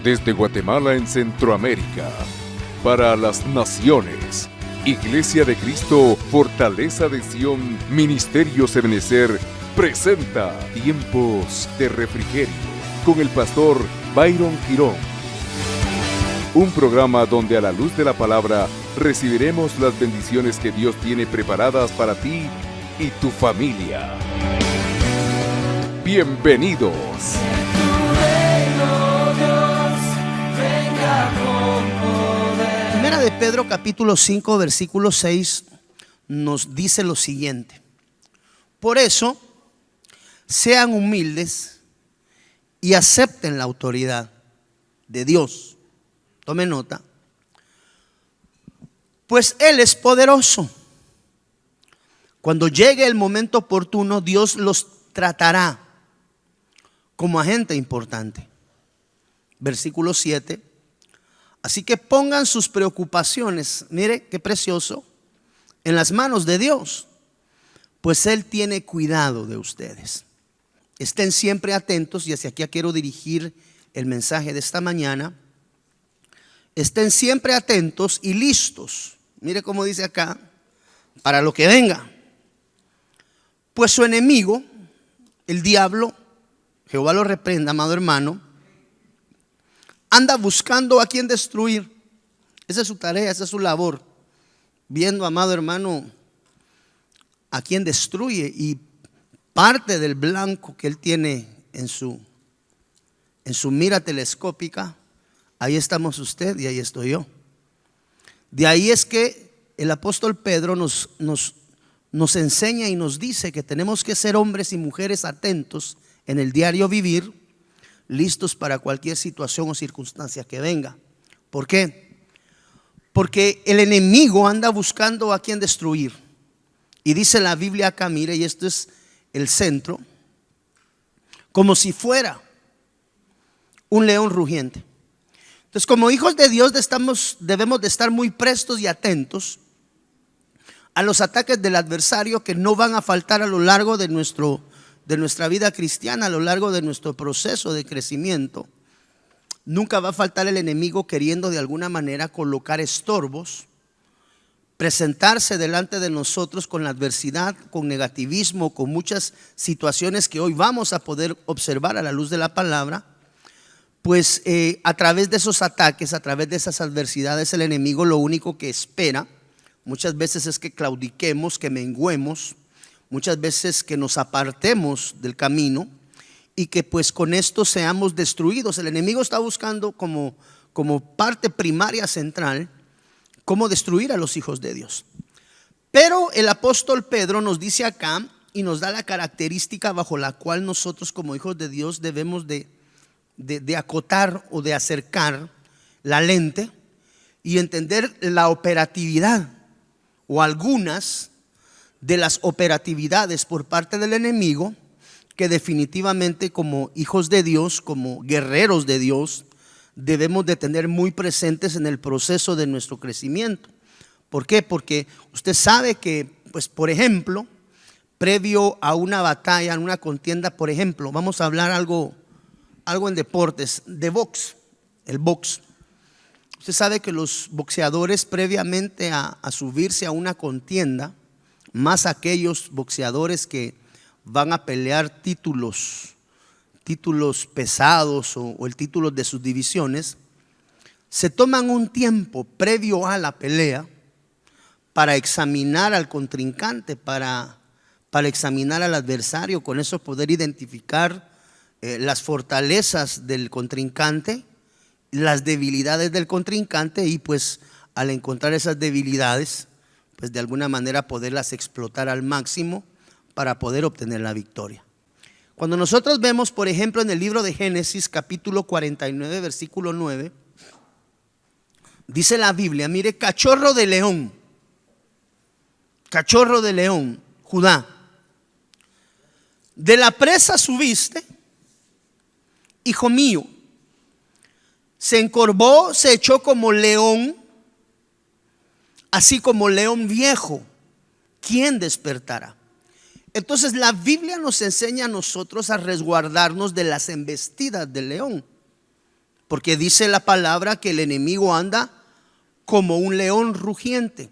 Desde Guatemala en Centroamérica, para las naciones, Iglesia de Cristo, Fortaleza de Sion, Ministerio Ebenecer, presenta Tiempos de Refrigerio, con el pastor Byron Girón. Un programa donde a la luz de la palabra recibiremos las bendiciones que Dios tiene preparadas para ti y tu familia. Bienvenidos. Primera de Pedro capítulo 5 versículo 6 nos dice lo siguiente: por eso sean humildes y acepten la autoridad de Dios. Tome nota, pues Él es poderoso. Cuando llegue el momento oportuno, Dios los tratará como agente importante. Versículo 7. Así que pongan sus preocupaciones, mire qué precioso, en las manos de Dios, pues Él tiene cuidado de ustedes. Estén siempre atentos, y hacia aquí quiero dirigir el mensaje de esta mañana. Estén siempre atentos y listos, mire cómo dice acá, para lo que venga. Pues su enemigo, el diablo, Jehová lo reprenda, amado hermano, anda buscando a quien destruir. Esa es su tarea, esa es su labor. Viendo, amado hermano, a quien destruye. Y parte del blanco que él tiene en su mira telescópica, ahí estamos usted y ahí estoy yo. De ahí es que el apóstol Pedro nos enseña y nos dice que tenemos que ser hombres y mujeres atentos en el diario vivir, listos para cualquier situación o circunstancia que venga. ¿Por qué? Porque el enemigo anda buscando a quien destruir. Y dice la Biblia acá, mire, y esto es el centro, como si fuera un león rugiente. Entonces, como hijos de Dios debemos de estar muy prestos y atentos a los ataques del adversario, que no van a faltar a lo largo de nuestra vida cristiana, a lo largo de nuestro proceso de crecimiento. Nunca va a faltar el enemigo queriendo de alguna manera colocar estorbos, presentarse delante de nosotros con la adversidad, con negativismo, con muchas situaciones que hoy vamos a poder observar a la luz de la palabra. Pues a través de esos ataques, a través de esas adversidades, el enemigo lo único que espera muchas veces es que claudiquemos, que menguemos, muchas veces que nos apartemos del camino y que pues con esto seamos destruidos. El enemigo está buscando como parte primaria central cómo destruir a los hijos de Dios. Pero el apóstol Pedro nos dice acá y nos da la característica bajo la cual nosotros como hijos de Dios debemos de acotar o de acercar la lente y entender la operatividad o algunas de las operatividades por parte del enemigo, que definitivamente como hijos de Dios, como guerreros de Dios, debemos de tener muy presentes en el proceso de nuestro crecimiento. ¿Por qué? Porque usted sabe que, pues por ejemplo, previo a una batalla, en una contienda, por ejemplo, vamos a hablar algo en deportes, de box, el box. Usted sabe que los boxeadores previamente a subirse a una contienda, más aquellos boxeadores que van a pelear títulos pesados o el título de sus divisiones, se toman un tiempo previo a la pelea para examinar al contrincante, para examinar al adversario, con eso poder identificar las fortalezas del contrincante, las debilidades del contrincante, y pues al encontrar esas debilidades, pues de alguna manera poderlas explotar al máximo para poder obtener la victoria. Cuando nosotros vemos, por ejemplo, en el libro de Génesis capítulo 49 versículo 9, dice la Biblia, mire, cachorro de león, Judá, de la presa subiste, hijo mío, se encorvó, se echó como león, así como león viejo, ¿quién despertará? Entonces la Biblia nos enseña a nosotros a resguardarnos de las embestidas del león. porque dice la palabra que el enemigo anda como un león rugiente.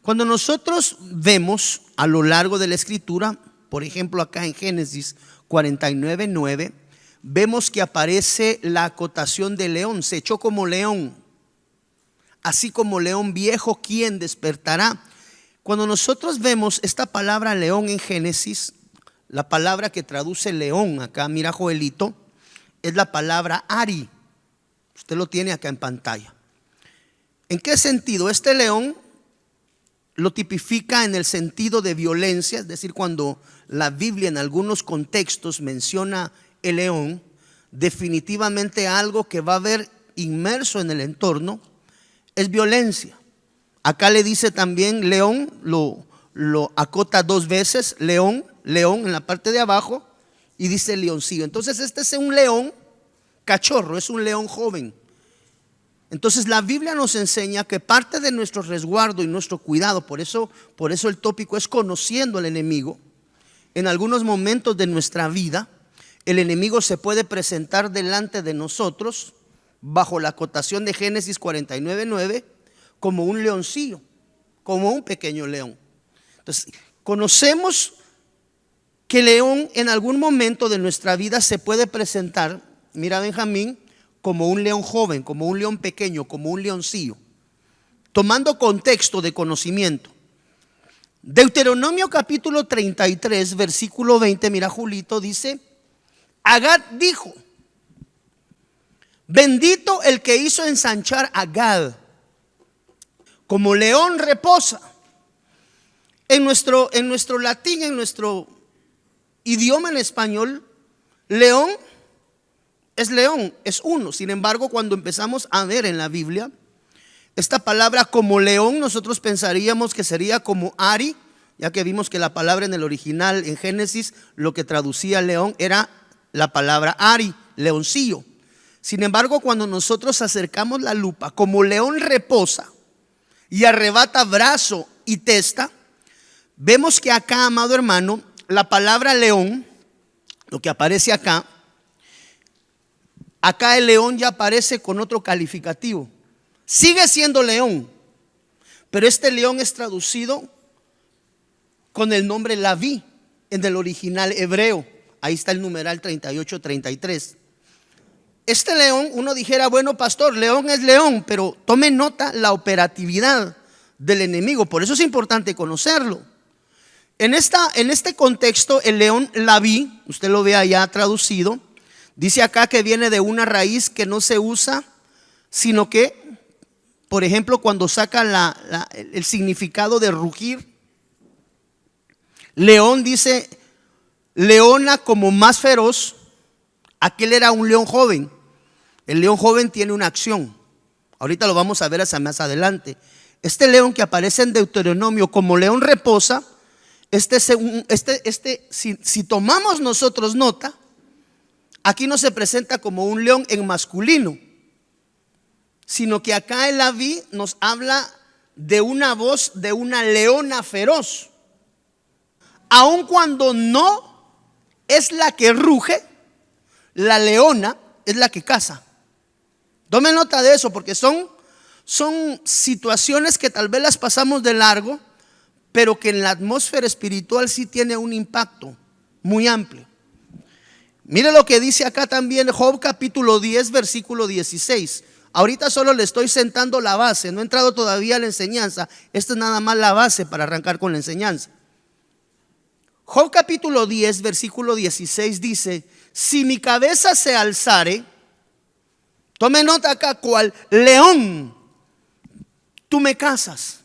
Cuando nosotros vemos a lo largo de la escritura, por ejemplo acá en Génesis 49:9, vemos que aparece la acotación de león. Se echó como león, así como león viejo, ¿quién despertará? Cuando nosotros vemos esta palabra león en Génesis, la palabra que traduce león acá, mira Joelito, es la palabra Ari. Usted lo tiene acá en pantalla. ¿En qué sentido? Este león lo tipifica en el sentido de violencia, es decir, cuando la Biblia en algunos contextos menciona el león, definitivamente algo que va a haber inmerso en el entorno es violencia. Acá le dice también león, lo acota dos veces, león, león en la parte de abajo, y dice leoncillo. Entonces este es un león cachorro, es un león joven. Entonces la Biblia nos enseña que parte de nuestro resguardo y nuestro cuidado, por eso el tópico es conociendo al enemigo. En algunos momentos de nuestra vida, el enemigo se puede presentar delante de nosotros bajo la acotación de Génesis 49:9 como un leoncillo, como un pequeño león. Entonces, conocemos que el león en algún momento de nuestra vida se puede presentar, mira Benjamín, como un león joven, como un león pequeño, como un leoncillo, tomando contexto de conocimiento. Deuteronomio capítulo 33, versículo 20, mira Julito, dice: Agad dijo: bendito el que hizo ensanchar a Gad, como león reposa. En nuestro latín, en nuestro idioma en español, león, es uno. Sin embargo, cuando empezamos a ver en la Biblia esta palabra como león, nosotros pensaríamos que sería como Ari, ya que vimos que la palabra en el original en Génesis, lo que traducía león era la palabra Ari, leoncillo. Sin embargo, cuando nosotros acercamos la lupa, como león reposa y arrebata brazo y testa, vemos que acá, amado hermano, la palabra león, lo que aparece acá el león ya aparece con otro calificativo. Sigue siendo león, pero este león es traducido con el nombre Laví en el original hebreo. Ahí está el numeral 38-33. Este león, uno dijera, bueno, pastor, león es león, pero tome nota la operatividad del enemigo. Por eso es importante conocerlo. En este contexto, el león Laví, usted lo ve allá traducido, dice acá que viene de una raíz que no se usa, sino que, por ejemplo, cuando saca el significado de rugir, león dice leona como más feroz. Aquel era un león joven. El león joven tiene una acción. Ahorita lo vamos a ver hacia más adelante. Este león que aparece en Deuteronomio como león reposa, si tomamos nosotros nota, aquí no se presenta como un león en masculino, sino que acá el Laví nos habla de una voz de una leona feroz. Aun cuando no es la que ruge, la leona es la que caza. Tome nota de eso, porque son situaciones que tal vez las pasamos de largo, pero que en la atmósfera espiritual sí tiene un impacto muy amplio. Mire lo que dice acá también Job capítulo 10, versículo 16. Ahorita solo le estoy sentando la base, no he entrado todavía a la enseñanza. Esta es nada más la base para arrancar con la enseñanza. Job capítulo 10, versículo 16 dice: si mi cabeza se alzare, tome nota acá, cual león, tú me cazas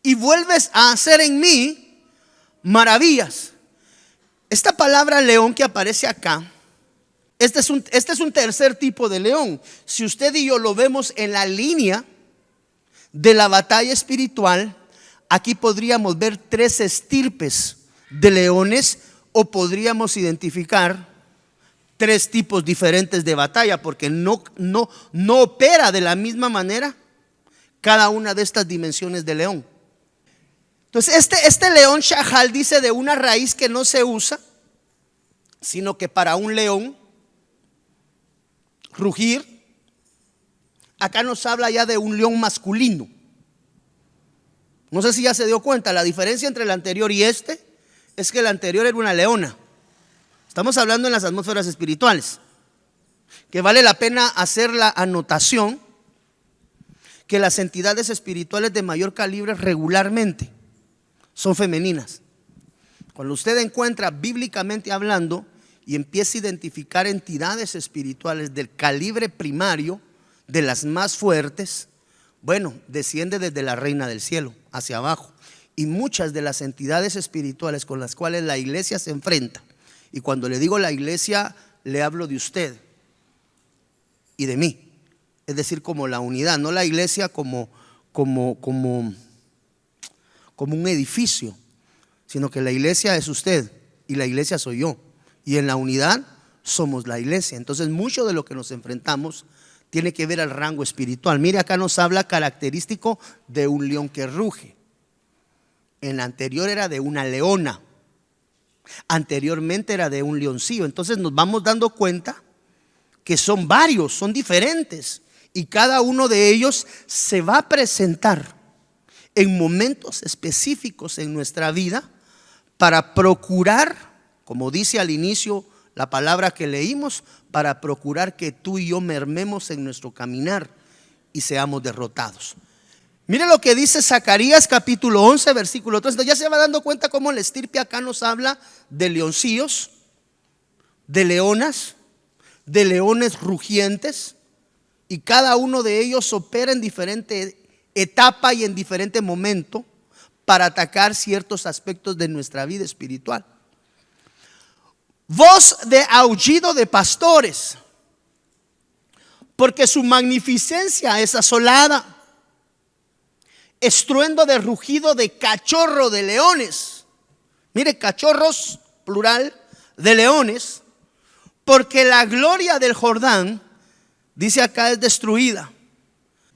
y vuelves a hacer en mí maravillas. Esta palabra león que aparece acá, este es un tercer tipo de león. Si usted y yo lo vemos en la línea de la batalla espiritual, aquí podríamos ver tres estirpes de leones, o podríamos identificar tres tipos diferentes de batalla, porque no opera de la misma manera cada una de estas dimensiones de león. Entonces este león Shahal dice de una raíz que no se usa, sino que para un león rugir. Acá nos habla ya de un león masculino. No sé si ya se dio cuenta, la diferencia entre el anterior y este es que el anterior era una leona. Estamos hablando en las atmósferas espirituales, que vale la pena hacer la anotación que las entidades espirituales de mayor calibre regularmente son femeninas. Cuando usted encuentra bíblicamente hablando y empieza a identificar entidades espirituales del calibre primario, de las más fuertes, bueno, desciende desde la reina del cielo hacia abajo. Y muchas de las entidades espirituales con las cuales la iglesia se enfrenta, y cuando le digo la iglesia, le hablo de usted y de mí, es decir, como la unidad, no la iglesia como un edificio, sino que la iglesia es usted y la iglesia soy yo, y en la unidad somos la iglesia. Entonces mucho de lo que nos enfrentamos tiene que ver al rango espiritual. Mire, acá nos habla característico de un león que ruge. En la anterior era de una leona, anteriormente era de un leoncillo. Entonces nos vamos dando cuenta que son varios, son diferentes, y cada uno de ellos se va a presentar en momentos específicos en nuestra vida para procurar, como dice al inicio la palabra que leímos, para procurar que tú y yo mermemos en nuestro caminar y seamos derrotados. Mire lo que dice Zacarías capítulo 11 versículo 3. Ya se va dando cuenta cómo la estirpe acá nos habla de leoncillos, de leonas, de leones rugientes, y cada uno de ellos opera en diferente etapa y en diferente momento para atacar ciertos aspectos de nuestra vida espiritual. Voz de aullido de pastores, porque su magnificencia es asolada. Estruendo de rugido de cachorro de leones. Mire, cachorros, plural, de leones, porque la gloria del Jordán, dice acá, es destruida.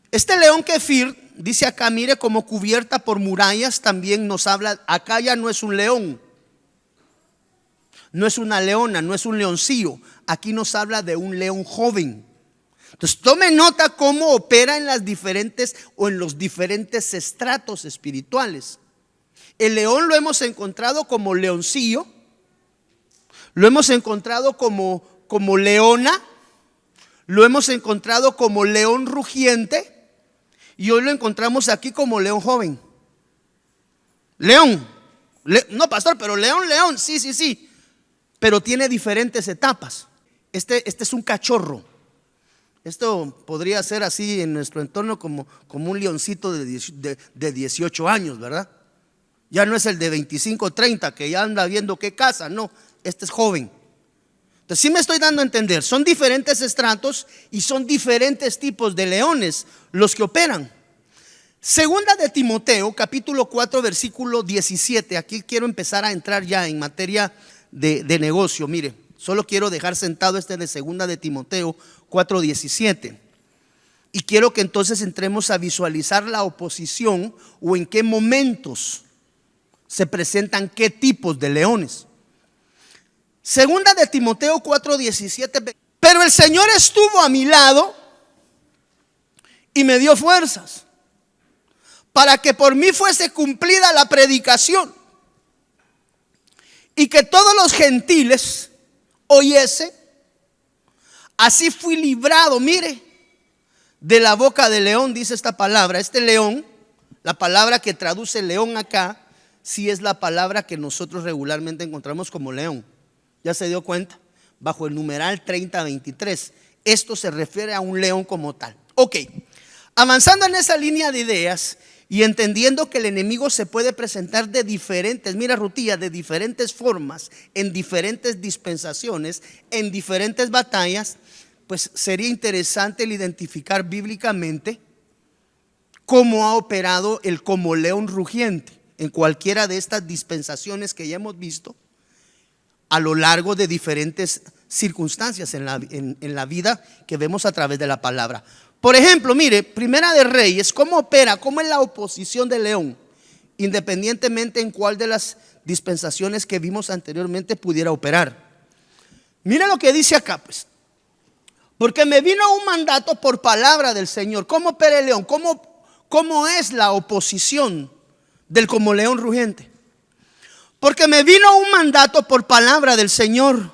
Este león Kefir, dice acá, mire, como cubierta por murallas, también nos habla, acá ya no es un león, no es una leona, no es un leoncillo. Aquí nos habla de un león joven. Entonces tome nota cómo opera en las diferentes o en los diferentes estratos espirituales. El león lo hemos encontrado como leoncillo, lo hemos encontrado como leona, lo hemos encontrado como león rugiente, y hoy lo encontramos aquí como león joven. León, no pastor, pero león, sí, pero tiene diferentes etapas. Este es un cachorro. Esto podría ser así en nuestro entorno como un leoncito de 18 años, ¿verdad? Ya no es el de 25, 30 que ya anda viendo qué casa, no, este es joven. Entonces sí me estoy dando a entender, son diferentes estratos y son diferentes tipos de leones los que operan. Segunda de Timoteo, capítulo 4, versículo 17. Aquí quiero empezar a entrar ya en materia de negocio. Mire, solo quiero dejar sentado este de segunda de Timoteo 4:17. Y quiero que entonces entremos a visualizar la oposición o en qué momentos se presentan qué tipos de leones. Segunda de Timoteo 4:17. Pero el Señor estuvo a mi lado y me dio fuerzas para que por mí fuese cumplida la predicación y que todos los gentiles oyese. Así fui librado, mire, de la boca del león, dice esta palabra. Este león, la palabra que traduce león acá, sí es la palabra que nosotros regularmente encontramos como león. ¿Ya se dio cuenta? Bajo el numeral 3023. Esto se refiere a un león como tal. Ok, avanzando en esa línea de ideas y entendiendo que el enemigo se puede presentar de diferentes, mira Rutilla, de diferentes formas, en diferentes dispensaciones, en diferentes batallas, pues sería interesante el identificar bíblicamente cómo ha operado el como león rugiente en cualquiera de estas dispensaciones que ya hemos visto a lo largo de diferentes circunstancias en la vida que vemos a través de la palabra. Por ejemplo, mire, Primera de Reyes, cómo opera, cómo es la oposición del león, independientemente en cuál de las dispensaciones que vimos anteriormente pudiera operar. Mire lo que dice acá, pues. Porque me vino un mandato por palabra del Señor. Como Pere León, ¿cómo es la oposición del como león rugiente? Porque me vino un mandato por palabra del Señor.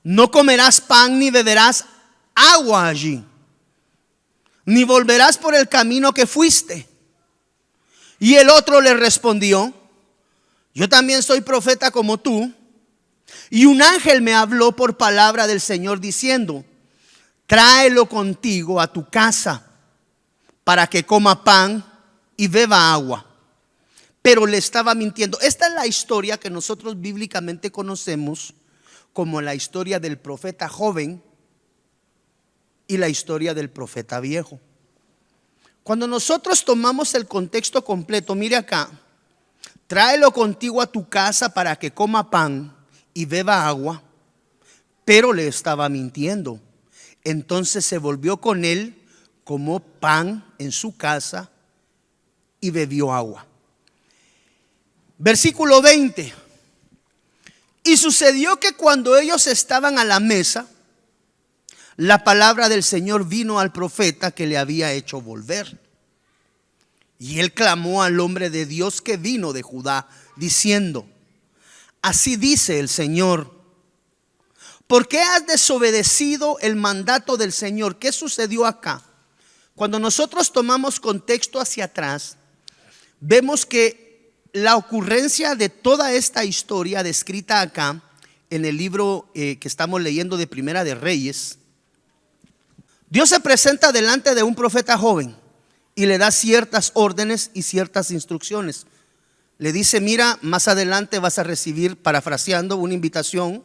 No comerás pan ni beberás agua allí, ni volverás por el camino que fuiste. Y el otro le respondió: yo también soy profeta como tú. Y un ángel me habló por palabra del Señor diciendo: tráelo contigo a tu casa para que coma pan y beba agua. Pero le estaba mintiendo. Esta es la historia que nosotros bíblicamente conocemos como la historia del profeta joven y la historia del profeta viejo. Cuando nosotros tomamos el contexto completo, mire acá: tráelo contigo a tu casa para que coma pan y beba agua. Pero le estaba mintiendo. Entonces se volvió con él, comió pan en su casa y bebió agua. Versículo 20. Y sucedió que cuando ellos estaban a la mesa, la palabra del Señor vino al profeta que le había hecho volver. Y él clamó al hombre de Dios que vino de Judá, diciendo: así dice el Señor, ¿por qué has desobedecido el mandato del Señor? ¿Qué sucedió acá? Cuando nosotros tomamos contexto hacia atrás, vemos que la ocurrencia de toda esta historia descrita acá en el libro que estamos leyendo de Primera de Reyes, Dios se presenta delante de un profeta joven y le da ciertas órdenes y ciertas instrucciones. Le dice: mira, más adelante vas a recibir, parafraseando, una invitación,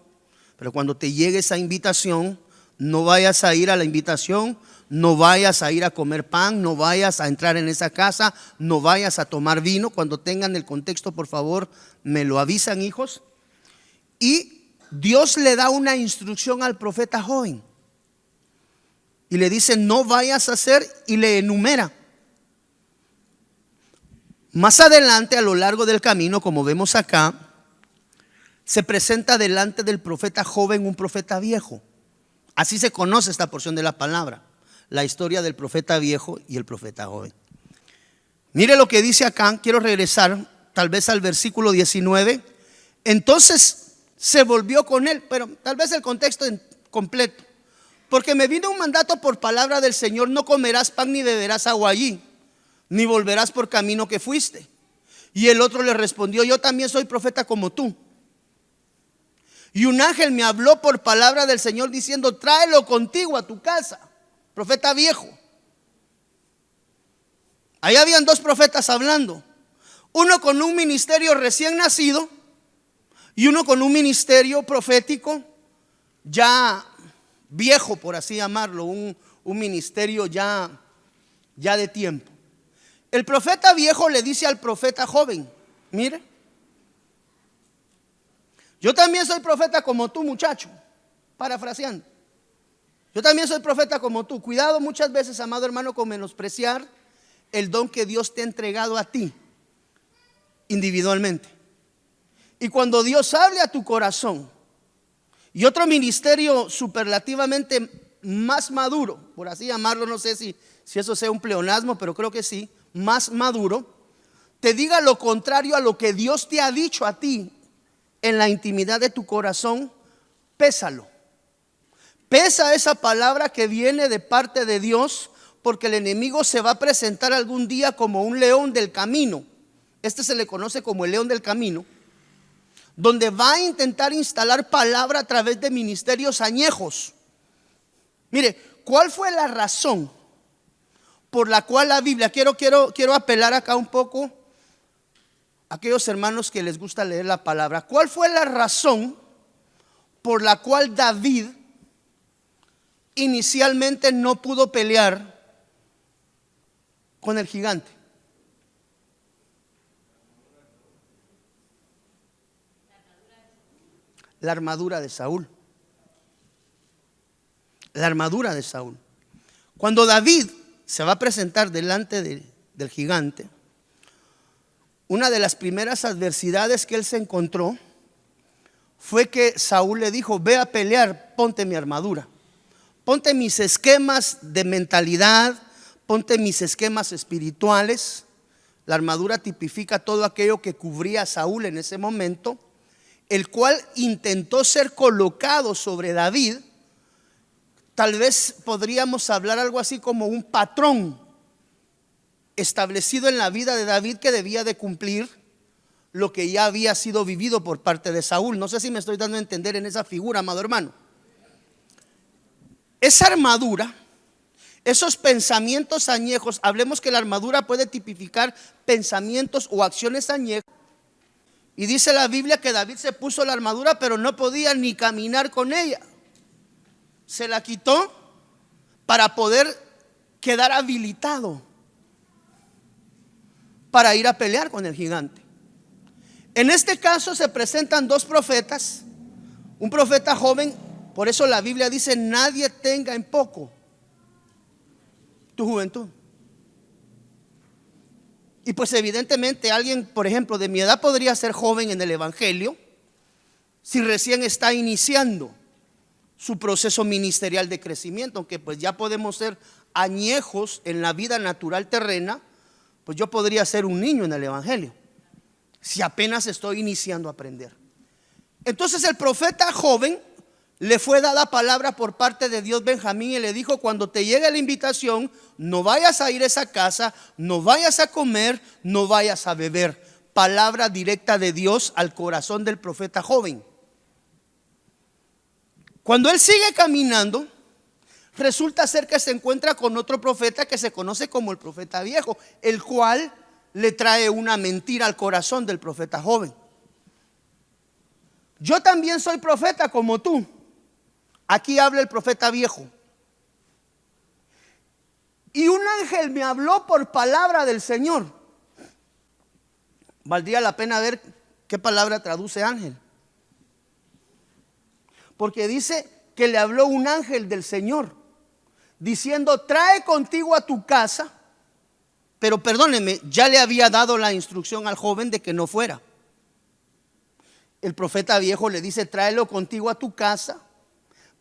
pero cuando te llegue esa invitación, no vayas a ir a la invitación, no vayas a ir a comer pan, no vayas a entrar en esa casa, no vayas a tomar vino. Cuando tengan el contexto, por favor, me lo avisan, hijos. Y Dios le da una instrucción al profeta joven y le dice: no vayas a hacer, y le enumera. Más adelante, a lo largo del camino, como vemos acá, se presenta delante del profeta joven un profeta viejo. Así se conoce esta porción de la palabra, la historia del profeta viejo y el profeta joven. Mire lo que dice acá. Quiero regresar tal vez al versículo 19. Entonces se volvió con él, pero tal vez el contexto completo. Porque me vino un mandato por palabra del Señor: no comerás pan ni beberás agua allí, ni volverás por camino que fuiste. Y el otro le respondió: yo también soy profeta como tú. Y un ángel me habló por palabra del Señor diciendo: tráelo contigo a tu casa. Profeta viejo. Ahí habían dos profetas hablando. Uno con un ministerio recién nacido y uno con un ministerio profético ya viejo, por así llamarlo, un ministerio ya de tiempo. El profeta viejo le dice al profeta joven: mire, yo también soy profeta como tú, muchacho. Parafraseando, yo también soy profeta como tú. Cuidado muchas veces, amado hermano, con menospreciar el don que Dios te ha entregado a ti individualmente. Y cuando Dios hable a tu corazón y otro ministerio superlativamente más maduro, por así llamarlo, no sé si eso sea un pleonasmo, pero creo que sí, más maduro, te diga lo contrario a lo que Dios te ha dicho a ti en la intimidad de tu corazón, pésalo. Pesa esa palabra que viene de parte de Dios, porque el enemigo se va a presentar algún día como un león del camino. Este se le conoce como el león del camino, donde va a intentar instalar palabra a través de ministerios añejos. Mire, ¿cuál fue la razón por la cual la Biblia, quiero apelar acá un poco a aquellos hermanos que les gusta leer la palabra? ¿Cuál fue la razón por la cual David inicialmente no pudo pelear con el gigante? La armadura de Saúl. La armadura de Saúl. Cuando David se va a presentar delante del gigante, una de las primeras adversidades que él se encontró fue que Saúl le dijo: ve a pelear, ponte mi armadura. ponte mis esquemas de mentalidad, ponte mis esquemas espirituales. La armadura tipifica todo aquello que cubría a Saúl en ese momento, el cual intentó ser colocado sobre David. Tal vez podríamos hablar algo así como un patrón establecido en la vida de David, que debía de cumplir lo que ya había sido vivido por parte de Saúl. No sé si me estoy dando a entender en esa figura, amado hermano. Esa armadura, esos pensamientos añejos, hablemos que la armadura puede tipificar pensamientos o acciones añejas. Y dice la Biblia que David se puso la armadura, pero no podía ni caminar con ella. Se la quitó para poder quedar habilitado para ir a pelear con el gigante. En este caso se presentan dos profetas, un profeta joven. Por eso la Biblia dice: nadie tenga en poco tu juventud. Y pues evidentemente alguien, por ejemplo, de mi edad podría ser joven en el evangelio si recién está iniciando su proceso ministerial de crecimiento, aunque pues ya podemos ser añejos en la vida natural terrena. Pues yo podría ser un niño en el evangelio si apenas estoy iniciando a aprender. Entonces el profeta joven le fue dada palabra por parte de Dios, Benjamín, y le dijo: cuando te llegue la invitación, no vayas a ir a esa casa, no vayas a comer, no vayas a beber. Palabra directa de Dios al corazón del profeta joven. Cuando él sigue caminando, resulta ser que se encuentra con otro profeta que se conoce como el profeta viejo, el cual le trae una mentira al corazón del profeta joven. Yo también soy profeta como tú. Aquí habla el profeta viejo. Y un ángel me habló por palabra del Señor. Valdría la pena ver qué palabra traduce ángel, porque dice que le habló un ángel del Señor diciendo: trae contigo a tu casa. Pero perdóneme, ya le había dado la instrucción al joven de que no fuera. El profeta viejo le dice: tráelo contigo a tu casa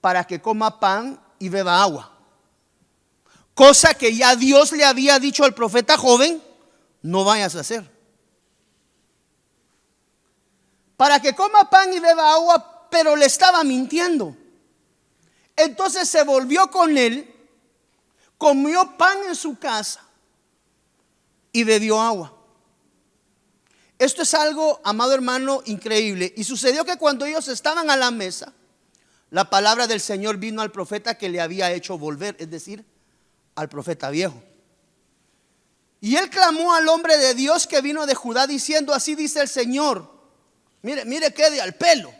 para que coma pan y beba agua. Cosa que ya Dios le había dicho al profeta joven: no vayas a hacer. Para que coma pan y beba agua, pero le estaba mintiendo. Entonces se volvió con él, comió pan en su casa y bebió agua. Esto es algo, amado hermano, increíble. Y sucedió que cuando ellos estaban a la mesa, la palabra del Señor vino al profeta que le había hecho volver, es decir, al profeta viejo. Y él clamó al hombre de Dios que vino de Judá diciendo: así dice el Señor. Mire qué de al pelo.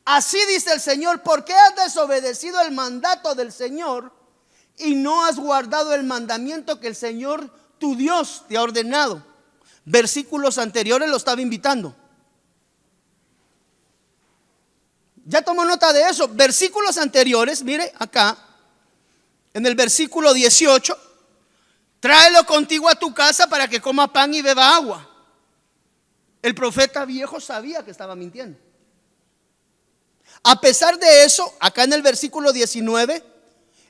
Así dice el Señor: ¿por qué has desobedecido el mandato del Señor y no has guardado el mandamiento que el Señor tu Dios te ha ordenado? Versículos anteriores lo estaba invitando. Ya tomó nota de eso. Versículos anteriores, mire acá, en el versículo 18: tráelo contigo a tu casa para que coma pan y beba agua. El profeta viejo sabía que estaba mintiendo. A pesar de eso, acá en el versículo 19,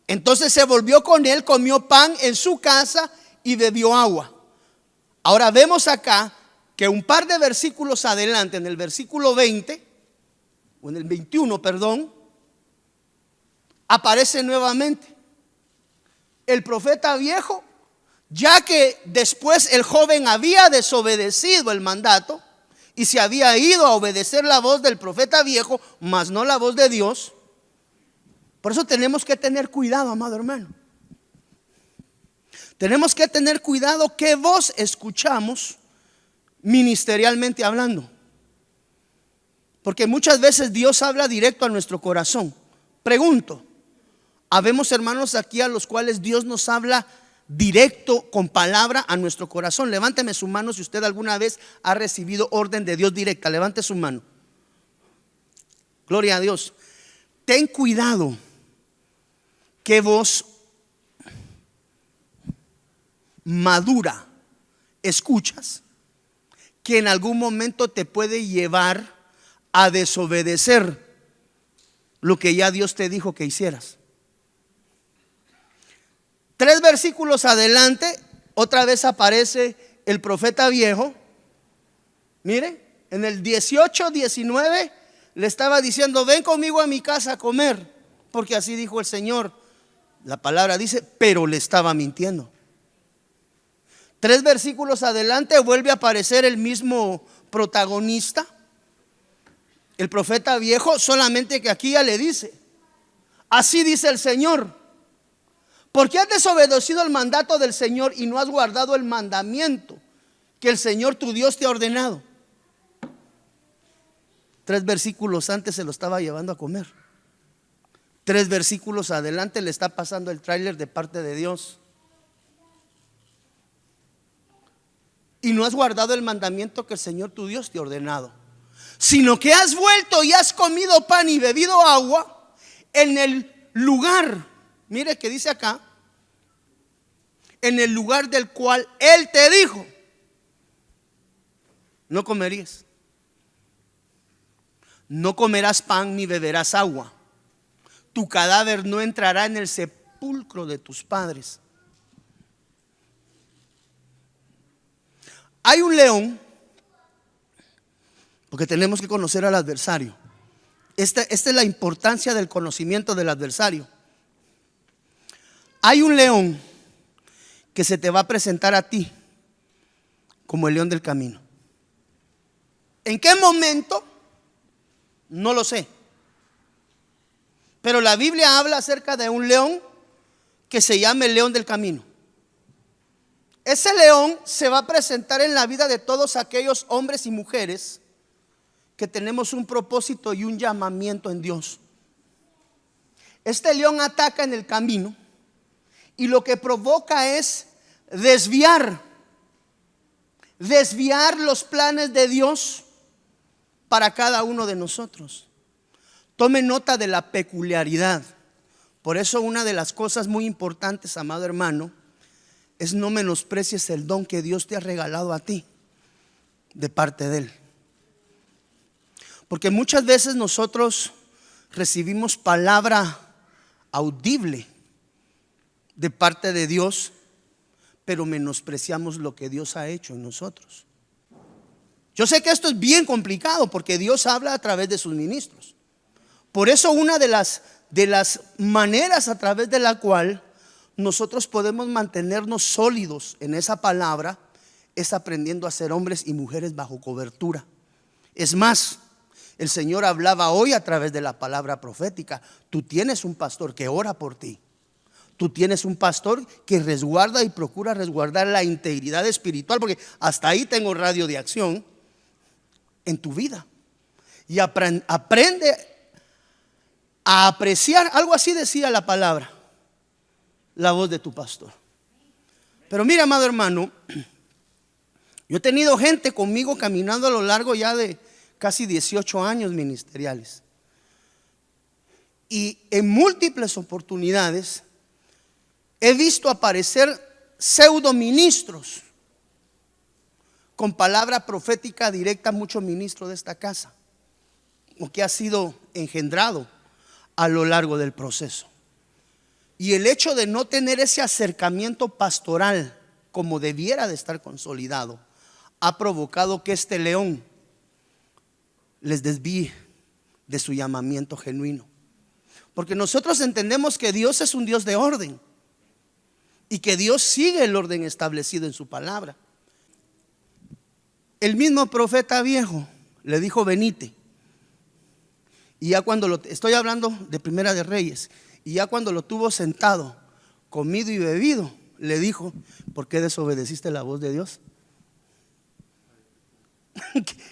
entonces se volvió con él, comió pan en su casa y bebió agua. Ahora vemos acá que un par de versículos adelante, en el versículo 20, o en el 21, perdón, aparece nuevamente el profeta viejo, ya que después el joven había desobedecido el mandato y se había ido a obedecer la voz del profeta viejo, mas no la voz de Dios. Por eso tenemos que tener cuidado, amado hermano. Tenemos que tener cuidado qué voz escuchamos ministerialmente hablando, porque muchas veces Dios habla directo a nuestro corazón. Pregunto: ¿habemos hermanos aquí a los cuales Dios nos habla directo con palabra a nuestro corazón? Levánteme su mano si usted alguna vez ha recibido orden de Dios directa. Levante su mano. Gloria a Dios. Ten cuidado qué voz madura escuchas, que en algún momento te puede llevar a desobedecer lo que ya Dios te dijo que hicieras. 3 versículos adelante, otra vez aparece el profeta viejo. Mire, en el 18, 19 le estaba diciendo: ven conmigo a mi casa a comer, porque así dijo el Señor. La palabra dice, pero le estaba mintiendo. 3 versículos adelante vuelve a aparecer el mismo protagonista, el profeta viejo, solamente que aquí ya le dice: así dice el Señor, porque has desobedecido el mandato del Señor y no has guardado el mandamiento que el Señor tu Dios te ha ordenado. 3 versículos antes se lo estaba llevando a comer. 3 versículos adelante le está pasando el tráiler de parte de Dios. Y no has guardado el mandamiento que el Señor tu Dios te ha ordenado, sino que has vuelto y has comido pan y bebido agua en el lugar, mire que dice acá, en el lugar del cual Él te dijo: no comerías, no comerás pan ni beberás agua, tu cadáver no entrará en el sepulcro de tus padres. Hay un león, porque tenemos que conocer al adversario. Esta es la importancia del conocimiento del adversario. Hay un león que se te va a presentar a ti como el león del camino. ¿En qué momento? No lo sé. Pero la Biblia habla acerca de un león que se llama el león del camino. Ese león se va a presentar en la vida de todos aquellos hombres y mujeres que tenemos un propósito y un llamamiento en Dios. Este león ataca en el camino y lo que provoca es desviar los planes de Dios para cada uno de nosotros. Tome nota de la peculiaridad. Por eso una de las cosas muy importantes, amado hermano, es no menosprecies el don que Dios te ha regalado a ti de parte de Él. Porque muchas veces nosotros recibimos palabra audible de parte de Dios, pero menospreciamos lo que Dios ha hecho en nosotros. Yo sé que esto es bien complicado porque Dios habla a través de sus ministros. Por eso una de las maneras a través de la cual nosotros podemos mantenernos sólidos en esa palabra es aprendiendo a ser hombres y mujeres bajo cobertura. Es más, el Señor hablaba hoy a través de la palabra profética. Tú tienes un pastor que ora por ti. Tú tienes un pastor que resguarda y procura resguardar la integridad espiritual, porque hasta ahí tengo radio de acción en tu vida. Y aprende a apreciar, algo así decía la palabra, la voz de tu pastor. Pero mira, amado hermano, yo he tenido gente conmigo caminando a lo largo ya de casi 18 años ministeriales. Y en múltiples oportunidades he visto aparecer pseudoministros con palabra profética directa a muchos ministros de esta casa, o que ha sido engendrado a lo largo del proceso. Y el hecho de no tener ese acercamiento pastoral como debiera de estar consolidado ha provocado que este león les desvíe de su llamamiento genuino. Porque nosotros entendemos que Dios es un Dios de orden y que Dios sigue el orden establecido en su palabra. El mismo profeta viejo le dijo: venite. Y ya cuando estoy hablando de Primera de Reyes, y ya cuando lo tuvo sentado, comido y bebido, le dijo: ¿por qué desobedeciste la voz de Dios?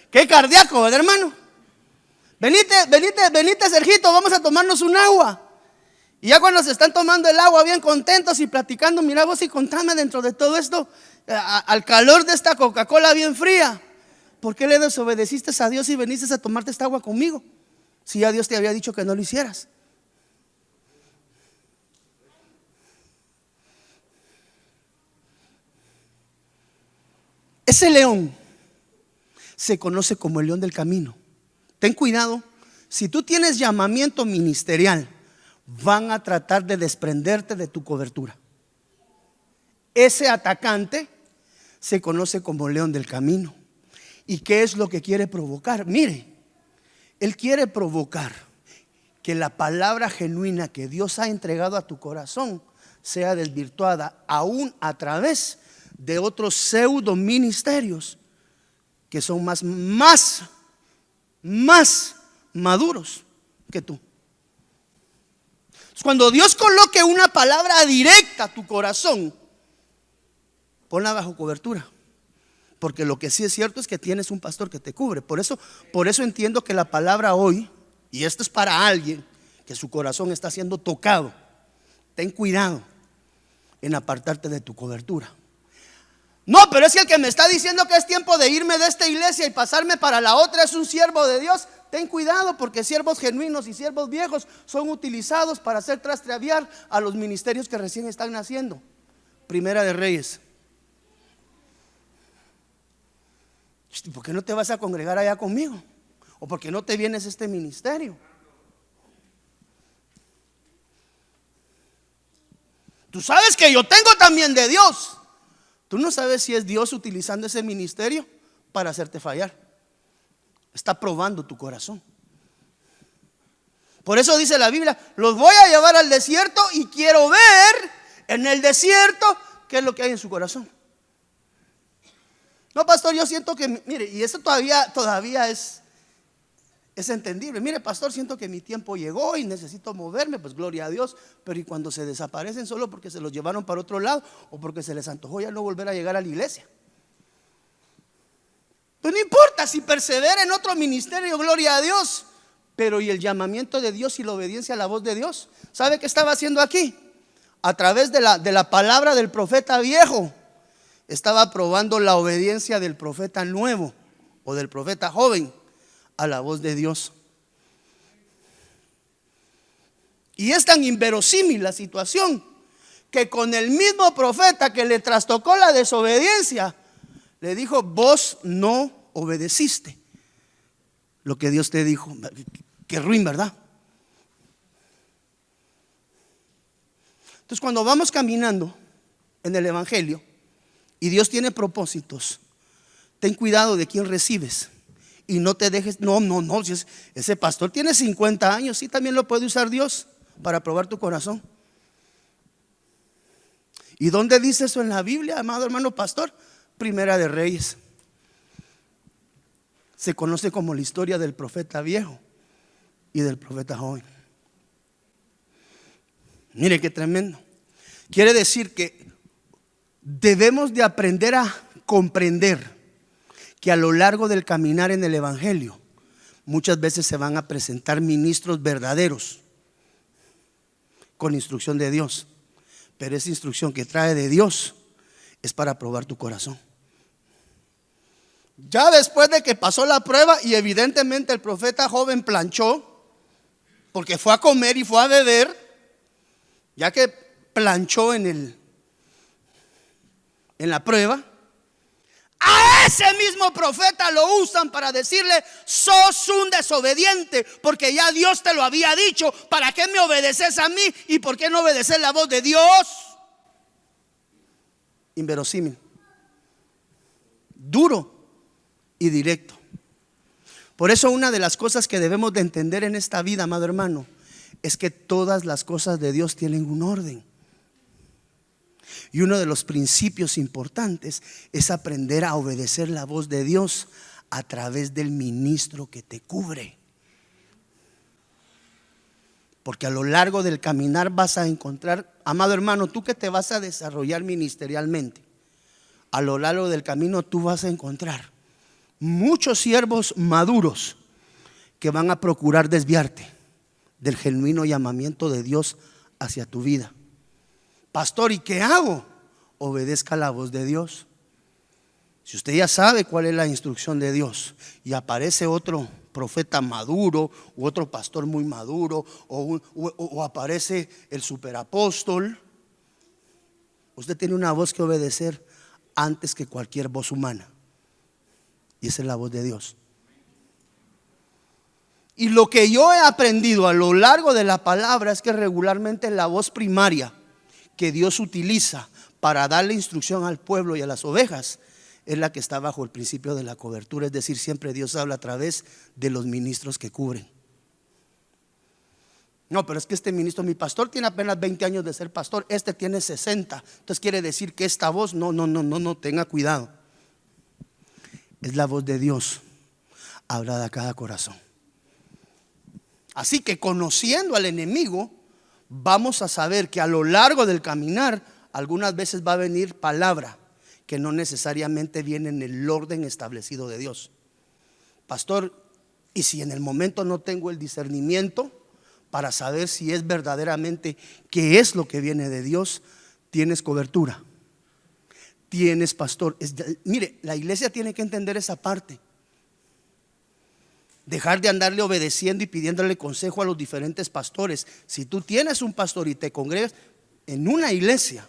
Qué cardíaco, hermano. Venite, Sergito, vamos a tomarnos un agua. Y ya cuando se están tomando el agua bien contentos y platicando, mira vos y contame dentro de todo esto, al calor de esta Coca-Cola bien fría, ¿por qué le desobedeciste a Dios y viniste a tomarte esta agua conmigo? Si ya Dios te había dicho que no lo hicieras. Ese león se conoce como el león del camino. Ten cuidado, si tú tienes llamamiento ministerial, van a tratar de desprenderte de tu cobertura. Ese atacante se conoce como león del camino. ¿Y qué es lo que quiere provocar? Mire, él quiere provocar que la palabra genuina que Dios ha entregado a tu corazón sea desvirtuada aún a través de otros pseudo ministerios que son más maduros que tú. Cuando Dios coloque una palabra directa a tu corazón, ponla bajo cobertura. Porque lo que sí es cierto es que tienes un pastor que te cubre. Por eso entiendo que la palabra hoy, y esto es para alguien que su corazón está siendo tocado, ten cuidado en apartarte de tu cobertura. No, pero es que el que me está diciendo que es tiempo de irme de esta iglesia y pasarme para la otra es un siervo de Dios. Ten cuidado, porque siervos genuinos y siervos viejos son utilizados para hacer trastraviar a los ministerios que recién están naciendo. Primera de Reyes. ¿Por qué no te vas a congregar allá conmigo? ¿O por qué no te vienes a este ministerio? Tú sabes que yo tengo también de Dios. Tú no sabes si es Dios utilizando ese ministerio para hacerte fallar. Está probando tu corazón. Por eso dice la Biblia: los voy a llevar al desierto y quiero ver en el desierto qué es lo que hay en su corazón. No, pastor, yo siento que, mire, y eso todavía es entendible. Mire, pastor, siento que mi tiempo llegó y necesito moverme. Pues gloria a Dios. Pero ¿y cuando se desaparecen solo porque se los llevaron para otro lado o porque se les antojó ya no volver a llegar a la iglesia? Pues no importa si persevera en otro ministerio, gloria a Dios. Pero ¿y el llamamiento de Dios y la obediencia a la voz de Dios? ¿Sabe qué estaba haciendo aquí? A través de la palabra del profeta viejo, estaba probando la obediencia del profeta nuevo o del profeta joven a la voz de Dios. Y es tan inverosímil la situación que con el mismo profeta que le trastocó la desobediencia, le dijo: vos no obedeciste lo que Dios te dijo. Qué ruin, ¿verdad? Entonces, cuando vamos caminando en el evangelio y Dios tiene propósitos, ten cuidado de quién recibes. Y no te dejes, no, si ese pastor tiene 50 años, sí, también lo puede usar Dios para probar tu corazón. ¿Y dónde dice eso en la Biblia, amado hermano pastor? Primera de Reyes. Se conoce como la historia del profeta viejo y del profeta joven. Mire qué tremendo. Quiere decir que debemos de aprender a comprender que a lo largo del caminar en el evangelio muchas veces se van a presentar ministros verdaderos con instrucción de Dios, pero esa instrucción que trae de Dios es para probar tu corazón. Ya después de que pasó la prueba y evidentemente el profeta joven planchó, porque fue a comer y fue a beber, ya que planchó en la prueba, a ese mismo profeta lo usan para decirle: sos un desobediente, porque ya Dios te lo había dicho. ¿Para qué me obedeces a mí? ¿Y por qué no obedeces la voz de Dios? Inverosímil, duro y directo. Por eso una de las cosas que debemos de entender en esta vida, amado hermano, es que todas las cosas de Dios tienen un orden. Y uno de los principios importantes es aprender a obedecer la voz de Dios a través del ministro que te cubre. Porque a lo largo del caminar vas a encontrar, amado hermano, tú que te vas a desarrollar ministerialmente, a lo largo del camino tú vas a encontrar muchos siervos maduros que van a procurar desviarte del genuino llamamiento de Dios hacia tu vida. Pastor, ¿y qué hago? Obedezca la voz de Dios. Si usted ya sabe cuál es la instrucción de Dios y aparece otro profeta maduro u otro pastor muy maduro o aparece el superapóstol, usted tiene una voz que obedecer antes que cualquier voz humana, y esa es la voz de Dios. Y lo que yo he aprendido a lo largo de la palabra es que regularmente la voz primaria que Dios utiliza para darle instrucción al pueblo y a las ovejas es la que está bajo el principio de la cobertura. Es decir, siempre Dios habla a través de los ministros que cubren. No, pero es que este ministro, mi pastor tiene apenas 20 años de ser pastor, este tiene 60. Entonces quiere decir que esta voz, no, tenga cuidado. Es la voz de Dios hablada a cada corazón. Así que conociendo al enemigo, vamos a saber que a lo largo del caminar algunas veces va a venir palabra que no necesariamente viene en el orden establecido de Dios. Pastor, y si en el momento no tengo el discernimiento para saber si es verdaderamente qué es lo que viene de Dios, tienes cobertura, tienes pastor. Mire, la iglesia tiene que entender esa parte. Dejar de andarle obedeciendo y pidiéndole consejo a los diferentes pastores. Si tú tienes un pastor y te congregas en una iglesia,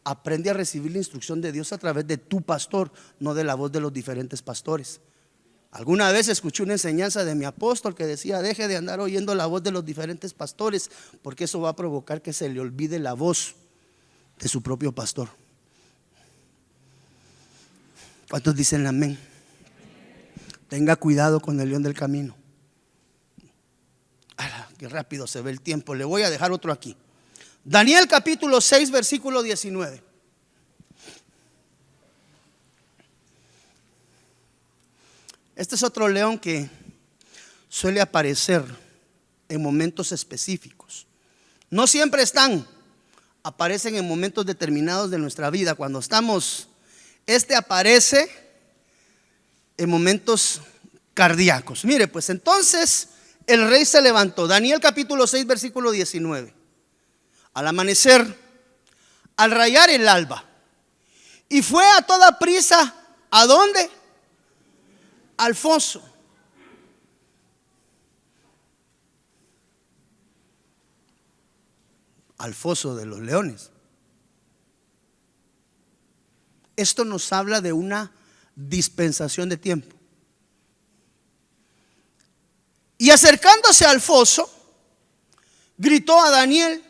aprende a recibir la instrucción de Dios a través de tu pastor, no de la voz de los diferentes pastores. Alguna vez escuché una enseñanza de mi apóstol que decía: deje de andar oyendo la voz de los diferentes pastores, porque eso va a provocar que se le olvide la voz de su propio pastor. ¿Cuántos dicen amén? Tenga cuidado con el león del camino. Qué rápido se ve el tiempo. Le voy a dejar otro aquí. Daniel capítulo 6 versículo 19. Este es otro león que suele aparecer en momentos específicos. No siempre están, aparecen en momentos determinados de nuestra vida. Cuando estamos, aparece en momentos cardíacos. Mire, pues entonces el rey se levantó. Daniel capítulo 6 versículo 19. Al amanecer, al rayar el alba, y fue a toda prisa. ¿A dónde? Al foso. Al foso de los leones. Esto nos habla de una dispensación de tiempo. Y acercándose al foso, gritó a Daniel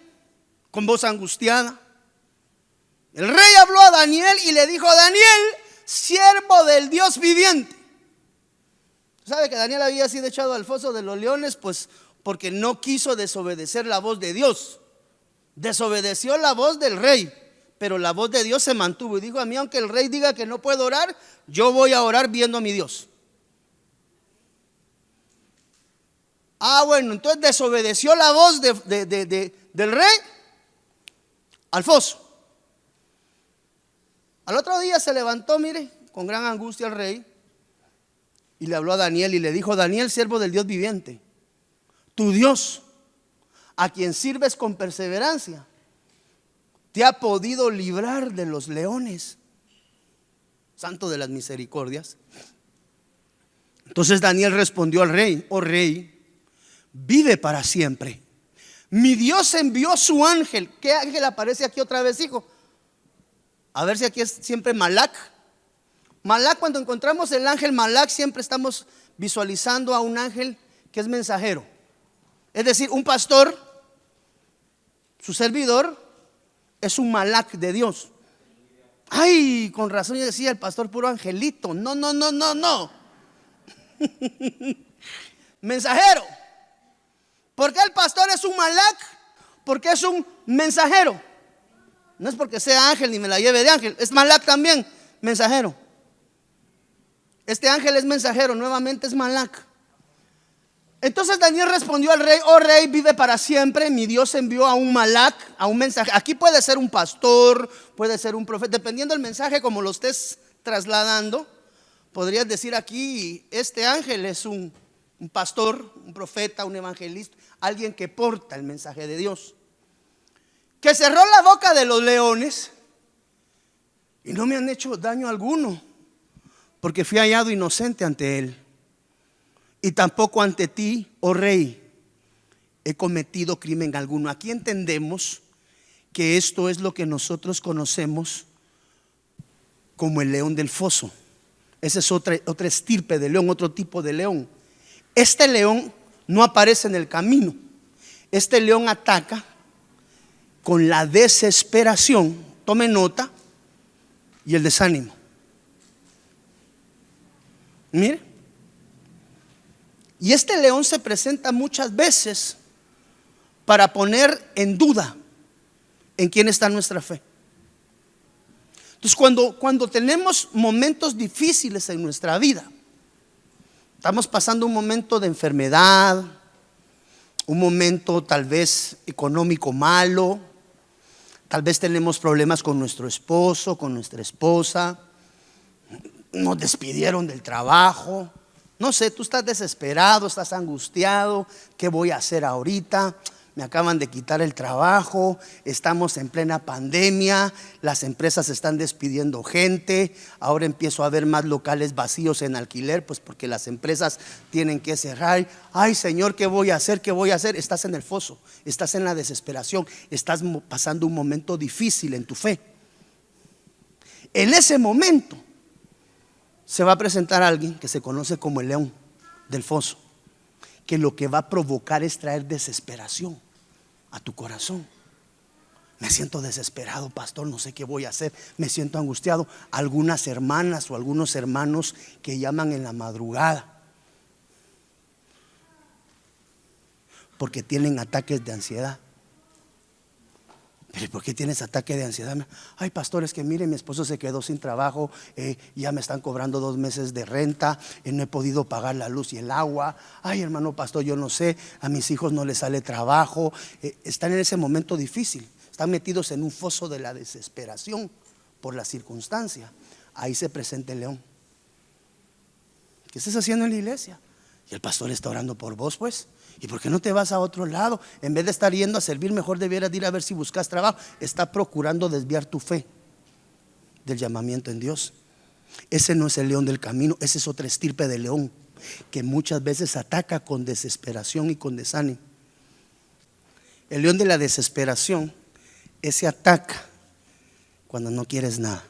con voz angustiada. El rey habló a Daniel y le dijo: Daniel, siervo del Dios viviente. ¿Sabe que Daniel había sido echado al foso de los leones? Pues porque no quiso desobedecer la voz de Dios. Desobedeció la voz del rey, pero la voz de Dios se mantuvo y dijo: a mí, aunque el rey diga que no puedo orar, yo voy a orar viendo a mi Dios. Bueno, entonces desobedeció la voz del rey al foso. Al otro día se levantó, mire, con gran angustia el rey, y le habló a Daniel y le dijo: Daniel, siervo del Dios viviente, tu Dios, a quien sirves con perseverancia, te ha podido librar de los leones. Santo de las misericordias. Entonces Daniel respondió al rey: oh rey, vive para siempre. Mi Dios envió su ángel. ¿Qué ángel aparece aquí otra vez, hijo? A ver si aquí es siempre Malac. Malac, cuando encontramos el ángel Malac, siempre estamos visualizando a un ángel que es mensajero. Es decir, un pastor, su servidor, es un Malac de Dios. Ay, con razón yo decía el pastor puro angelito. No. Mensajero. ¿Por qué el pastor es un Malac? Porque es un mensajero. No es porque sea ángel ni me la lleve de ángel. Es Malac también, mensajero. Este ángel es mensajero, nuevamente es Malac. Entonces Daniel respondió al rey: oh rey, vive para siempre. Mi Dios envió a un Malac, a un mensajero. Aquí puede ser un pastor, puede ser un profeta, dependiendo del mensaje como lo estés trasladando. Podrías decir aquí: este ángel es un pastor, un profeta, un evangelista, alguien que porta el mensaje de Dios, que cerró la boca de los leones y no me han hecho daño alguno, porque fui hallado inocente ante él. Y tampoco ante ti, oh rey, he cometido crimen alguno. Aquí entendemos que esto es lo que nosotros conocemos como el león del foso. Esa es otra estirpe de león, otro tipo de león. Este león no aparece en el camino. Este león ataca con la desesperación, tome nota, y el desánimo. Mire. Y este león se presenta muchas veces para poner en duda en quién está nuestra fe. Entonces cuando tenemos momentos difíciles en nuestra vida, estamos pasando un momento de enfermedad, un momento tal vez económico malo, tal vez tenemos problemas con nuestro esposo, con nuestra esposa, nos despidieron del trabajo, no sé, tú estás desesperado, estás angustiado, ¿qué voy a hacer ahorita? Me acaban de quitar el trabajo, estamos en plena pandemia, las empresas están despidiendo gente, ahora empiezo a ver más locales vacíos en alquiler, pues porque las empresas tienen que cerrar. Ay, Señor, ¿qué voy a hacer? ¿Qué voy a hacer? Estás en el foso, estás en la desesperación, estás pasando un momento difícil en tu fe. En ese momento se va a presentar alguien que se conoce como el león del foso, que lo que va a provocar es traer desesperación a tu corazón. Me siento desesperado, pastor, no sé qué voy a hacer, me siento angustiado. Algunas hermanas o algunos hermanos que llaman en la madrugada porque tienen ataques de ansiedad. Pero ¿por qué tienes ataque de ansiedad? Ay, pastor, es que mire, mi esposo se quedó sin trabajo, ya me están cobrando 2 meses de renta, no he podido pagar la luz y el agua. Ay, hermano pastor, yo no sé, a mis hijos no les sale trabajo. Están en ese momento difícil, están metidos en un foso de la desesperación por la circunstancia. Ahí se presenta el león. ¿Qué estás haciendo en la iglesia? Y el pastor está orando por vos, pues. ¿Y por qué no te vas a otro lado? En vez de estar yendo a servir, mejor debieras ir a ver si buscas trabajo. Está procurando desviar tu fe del llamamiento en Dios. Ese no es el león del camino, ese es otra estirpe de león que muchas veces ataca con desesperación y con desánimo. El león de la desesperación, ese ataca cuando no quieres nada.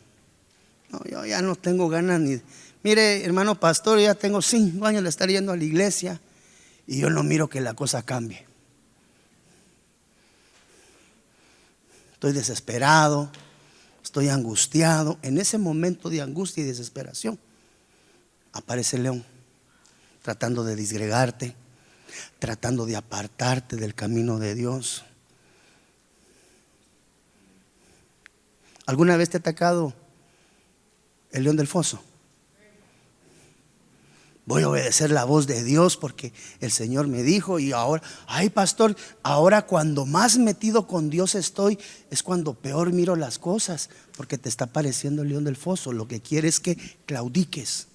No, yo ya no tengo ganas ni. Mire, hermano pastor, ya tengo 5 años de estar yendo a la iglesia y yo no miro que la cosa cambie. Estoy desesperado, estoy angustiado. En ese momento de angustia y desesperación aparece el león tratando de disgregarte, tratando de apartarte del camino de Dios. ¿Alguna vez te ha atacado el león del foso? Voy a obedecer la voz de Dios porque el Señor me dijo. Y ahora, ay pastor, ahora cuando más metido con Dios estoy, es cuando peor miro las cosas, porque te está apareciendo el león del foso. Lo que quiere es que claudiques.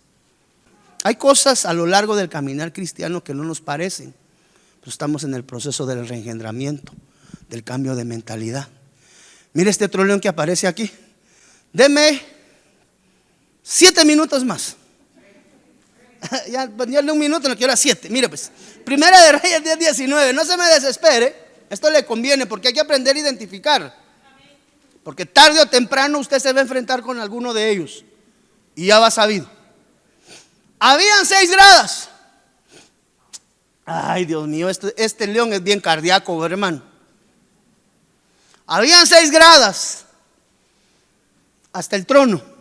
Hay cosas a lo largo del caminar cristiano que no nos parecen, pero estamos en el proceso del reengendramiento, del cambio de mentalidad. Mire este otro león que aparece aquí. Deme 7 minutos más. Ya en un minuto, no quiero a 7. Mire pues, Primera de Reyes 10:19. No se me desespere, esto le conviene porque hay que aprender a identificar, porque tarde o temprano usted se va a enfrentar con alguno de ellos y ya va sabido. Habían 6 gradas. Ay, Dios mío, este león es bien cardíaco, hermano. Habían 6 gradas hasta el trono.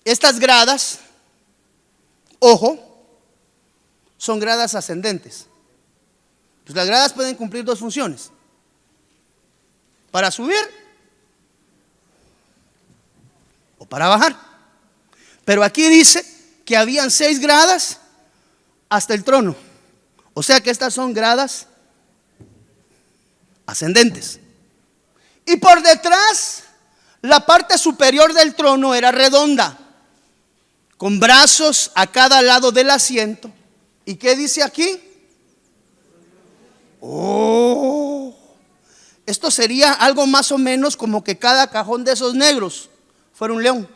Estas gradas, ojo, son gradas ascendentes. Pues las gradas pueden cumplir 2 funciones: para subir o para bajar. Pero aquí dice que habían 6 gradas hasta el trono. O sea que estas son gradas ascendentes. Y por detrás, la parte superior del trono era redonda, con brazos a cada lado del asiento. ¿Y qué dice aquí? Oh, esto sería algo más o menos como que cada cajón de esos negros fuera un león.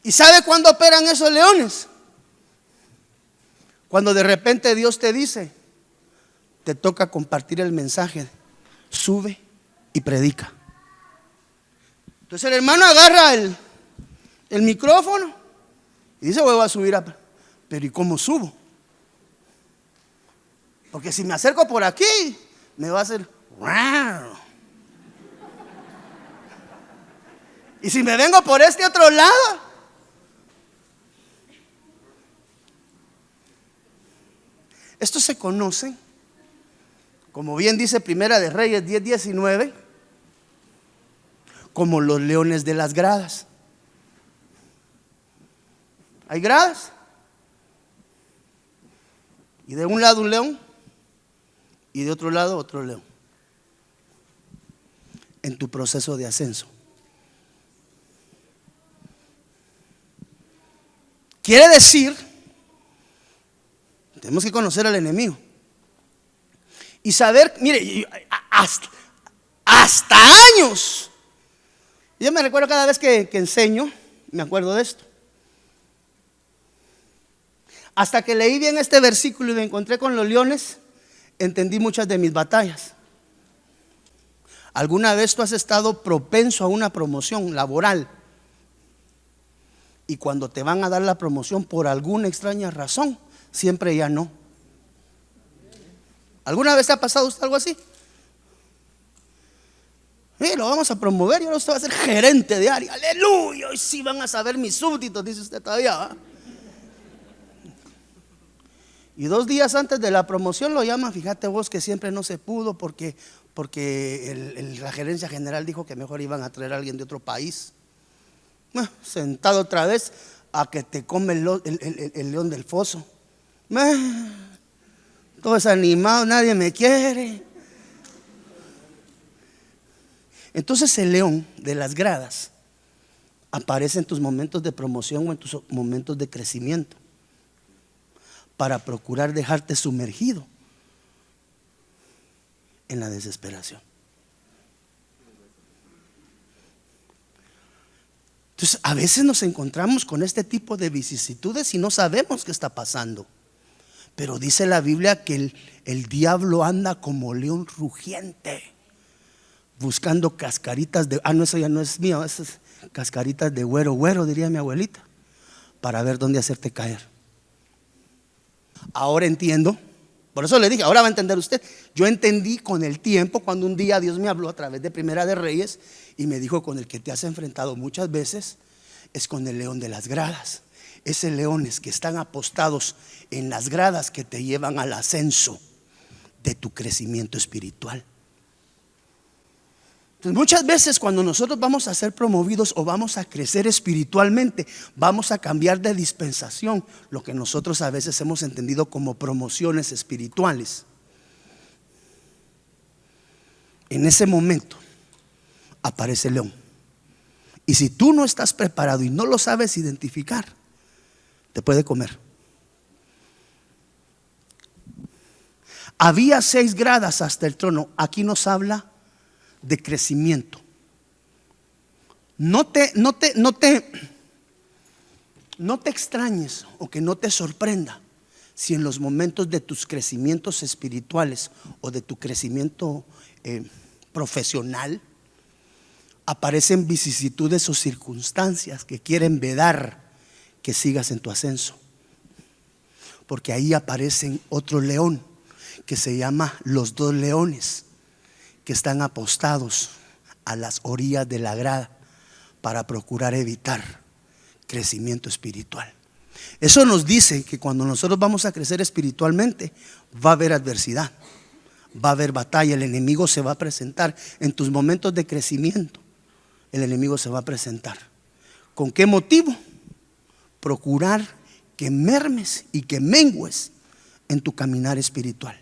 ¿Y sabe cuándo operan esos leones? Cuando de repente Dios te dice, te toca compartir el mensaje, sube y predica. Entonces el hermano agarra el micrófono y dice, voy a subir a Pero ¿y cómo subo? Porque si me acerco por aquí, me va a hacer ¡guau! Y si me vengo por este otro lado, esto se conoce, como bien dice Primera de Reyes 10:19, como los leones de las gradas. Hay gradas, y de un lado un león, y de otro lado otro león, en tu proceso de ascenso. Quiere decir, tenemos que conocer al enemigo y saber, mire, hasta años. Yo me recuerdo cada vez que enseño, me acuerdo de esto. Hasta que leí bien este versículo y me encontré con los leones, entendí muchas de mis batallas. ¿Alguna vez tú has estado propenso a una promoción laboral? Y cuando te van a dar la promoción por alguna extraña razón, siempre ya no. ¿Alguna vez te ha pasado usted algo así? Lo vamos a promover y ahora usted va a ser gerente de área. Aleluya, hoy sí van a saber mis súbditos, dice usted todavía, ¿va? Y 2 días antes de la promoción lo llaman, fíjate vos que siempre no se pudo porque la gerencia general dijo que mejor iban a traer a alguien de otro país. Sentado otra vez a que te come el león del foso. Todo desanimado, nadie me quiere. Entonces el león de las gradas aparece en tus momentos de promoción o en tus momentos de crecimiento, para procurar dejarte sumergido en la desesperación. Entonces a veces nos encontramos con este tipo de vicisitudes y no sabemos qué está pasando. Pero dice la Biblia que el diablo anda como león rugiente, buscando cascaritas de, no, eso ya no es mío, esas cascaritas de güero, güero, diría mi abuelita, para ver dónde hacerte caer. Ahora entiendo, por eso le dije, ahora va a entender usted. Yo entendí con el tiempo, cuando un día Dios me habló a través de Primera de Reyes y me dijo: con el que te has enfrentado muchas veces es con el león de las gradas. Esos leones que están apostados en las gradas que te llevan al ascenso de tu crecimiento espiritual. Entonces, muchas veces cuando nosotros vamos a ser promovidos o vamos a crecer espiritualmente, vamos a cambiar de dispensación, lo que nosotros a veces hemos entendido como promociones espirituales. En ese momento aparece el león. Y si tú no estás preparado y no lo sabes identificar, te puede comer. Había 6 gradas hasta el trono. Aquí nos habla de crecimiento. No te extrañes o que no te sorprenda si en los momentos de tus crecimientos espirituales o de tu crecimiento profesional aparecen vicisitudes o circunstancias que quieren vedar que sigas en tu ascenso. Porque ahí aparecen otro león que se llama los 2 leones, que están apostados a las orillas de la grada para procurar evitar crecimiento espiritual. Eso nos dice que cuando nosotros vamos a crecer espiritualmente, va a haber adversidad, va a haber batalla. El enemigo se va a presentar en tus momentos de crecimiento. El enemigo se va a presentar. ¿Con qué motivo? Procurar que mermes y que mengues en tu caminar espiritual.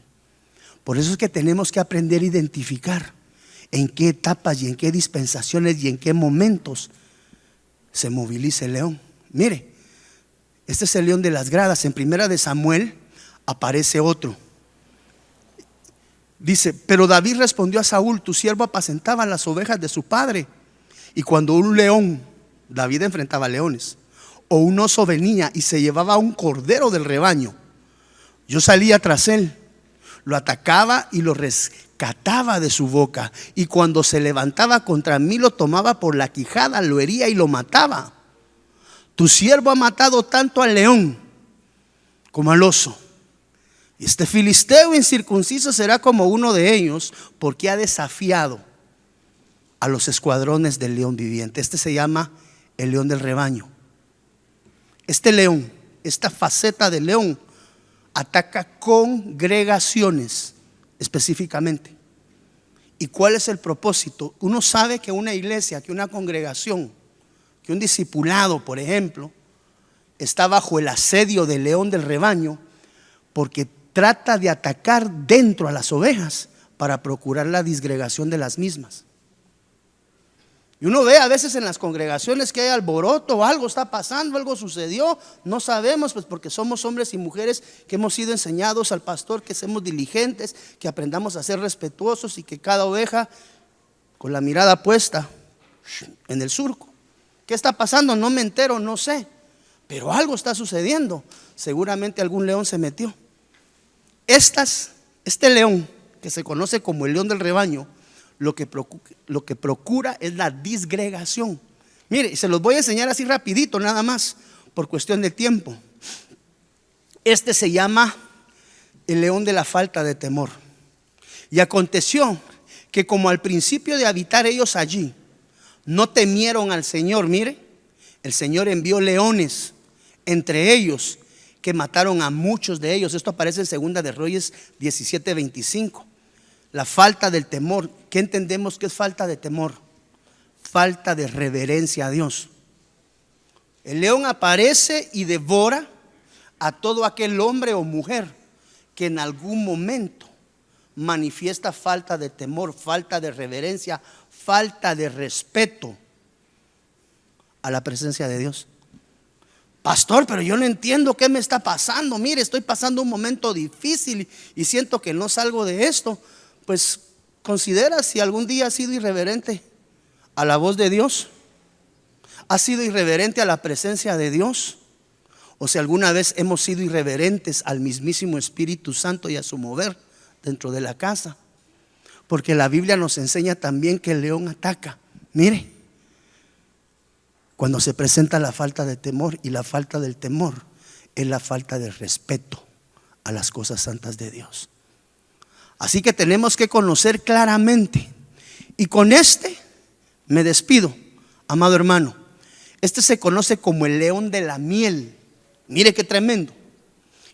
Por eso es que tenemos que aprender a identificar en qué etapas y en qué dispensaciones y en qué momentos se moviliza el león. Mire, este es el león de las gradas. En Primera de Samuel aparece otro. Dice: pero David respondió a Saúl: tu siervo apacentaba las ovejas de su padre. Y cuando un león, David enfrentaba leones, o un oso venía y se llevaba un cordero del rebaño, yo salía tras él, lo atacaba y lo rescataba de su boca, y cuando se levantaba contra mí lo tomaba por la quijada, lo hería y lo mataba. Tu siervo ha matado tanto al león como al oso. Este filisteo incircunciso será como uno de ellos, porque ha desafiado a los escuadrones del león viviente. Este se llama el león del rebaño. Este león, esta faceta del león, ataca congregaciones específicamente. ¿Y cuál es el propósito? Uno sabe que una iglesia, que una congregación, que un discipulado, por ejemplo, está bajo el asedio del león del rebaño, porque trata de atacar dentro a las ovejas para procurar la disgregación de las mismas. Y uno ve a veces en las congregaciones que hay alboroto, algo está pasando, algo sucedió, no sabemos, pues porque somos hombres y mujeres que hemos sido enseñados al pastor que seamos diligentes, que aprendamos a ser respetuosos y que cada oveja con la mirada puesta en el surco. ¿Qué está pasando? No me entero, no sé, pero algo está sucediendo. Seguramente algún león se metió. Este león, que se conoce como el león del rebaño, lo que procura es la disgregación. Mire, se los voy a enseñar así rapidito, nada más, por cuestión de tiempo. Este se llama el león de la falta de temor. Y aconteció que como al principio de habitar ellos allí, no temieron al Señor. Mire, el Señor envió leones entre ellos que mataron a muchos de ellos. Esto aparece en Segunda de Reyes 17:25. La falta del temor. ¿Qué entendemos que es falta de temor? Falta de reverencia a Dios. El león aparece y devora a todo aquel hombre o mujer que en algún momento manifiesta falta de temor, falta de reverencia, falta de respeto a la presencia de Dios. Pastor, pero yo no entiendo qué me está pasando. Mire, estoy pasando un momento difícil y siento que no salgo de esto. Pues considera si algún día has sido irreverente a la voz de Dios, has sido irreverente a la presencia de Dios, o si alguna vez hemos sido irreverentes al mismísimo Espíritu Santo y a su mover dentro de la casa. Porque la Biblia nos enseña también que el león ataca. Mire, cuando se presenta la falta de temor, y la falta del temor es la falta de respeto a las cosas santas de Dios. Así que tenemos que conocer claramente. Y con este me despido, amado hermano. Este se conoce como el león de la miel. Mire qué tremendo.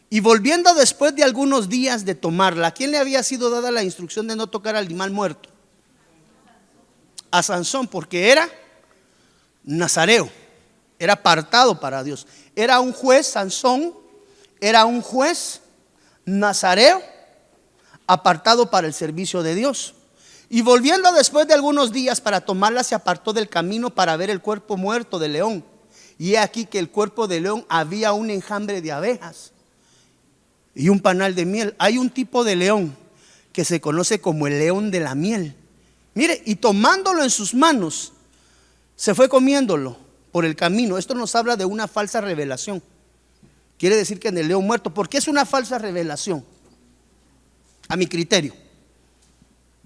Y volviendo después de algunos días de tomarla, ¿a quién le había sido dada la instrucción de no tocar al animal muerto? A Sansón, porque era nazareo, era apartado para Dios. Era un juez, Sansón, era un juez nazareo, apartado para el servicio de Dios. Y volviendo después de algunos días para tomarla, se apartó del camino para ver el cuerpo muerto del león. Y he aquí que el cuerpo del león había un enjambre de abejas y un panal de miel. Hay un tipo de león que se conoce como el león de la miel. Mire, y tomándolo en sus manos, se fue comiéndolo por el camino. Esto nos habla de una falsa revelación. Quiere decir que en el león muerto. ¿Por qué es una falsa revelación? A mi criterio,